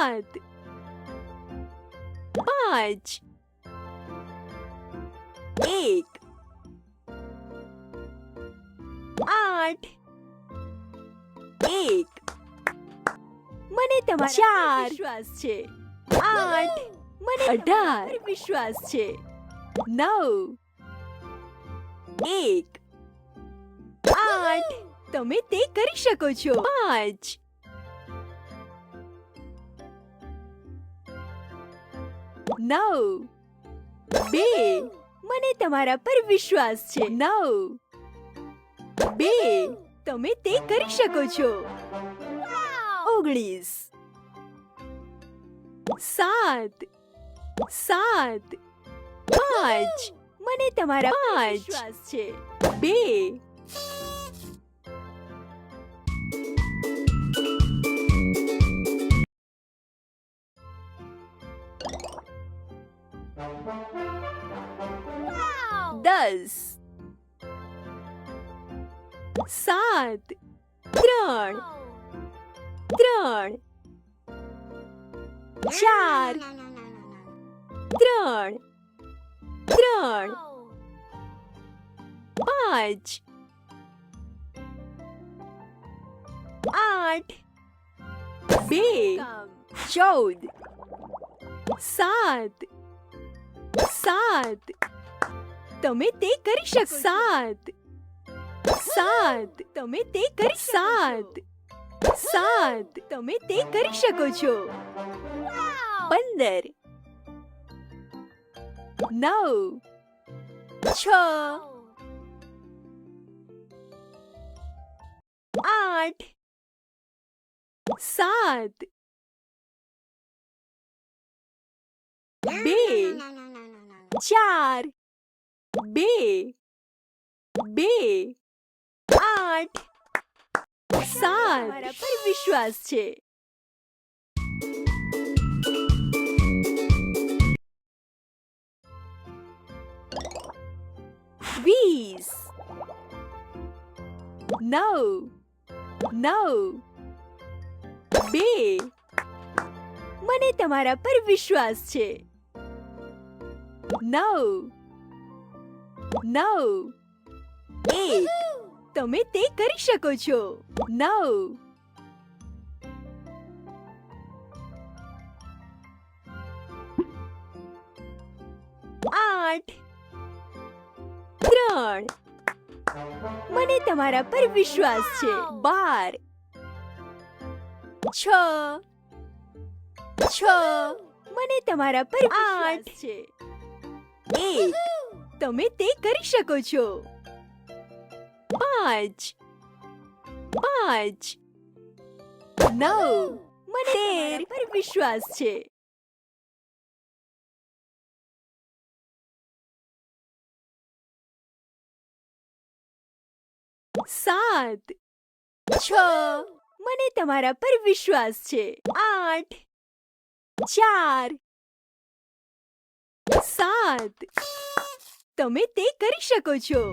સાત, પાંચ, એક, આઠ, એક. મને તમારા ચાર વિશ્વાસ છે. આઠ, મને 18 વિશ્વાસ છે. 9, 1, 8. તમે તે કરી શકો છો. 5, 9, 2. મને તમારા પર વિશ્વાસ છે. 9, 2. તમે તે કરી શકો છો. 19, 7, 7, 5. મને તમારા 5 વિશ્વાસ છે. 2, 10, 7, 3, 3, 4, 3, 3, 5, 8, 2, 14, 7, 7. તમે તે કરી શકો. 7, 7. તમે તે કરી 7, 7. તમે તે કરી શકો છો. 15, 9, 6, 8, 7, 2, 4, 2, 2, 8, 7. મારા પર વિશ્વાસ છે. 20, 9, 9, 2. મને તમારા પર વિશ્વાસ છે. 9, 9, 1. તમે તે કરી શકો છો. 9, 8, 3. મને તમારા પર વિશ્વાસ છે. 12, 6, 6. મને તમારા પર 8 છે. 1. તમે તે કરી શકો છો. 5, 5, 9. મને 13 પર વિશ્વાસ છે. 7, 6. મને તમારા પર વિશ્વાસ છે. 8, 4, 7. તમે તે કરી શકો છો.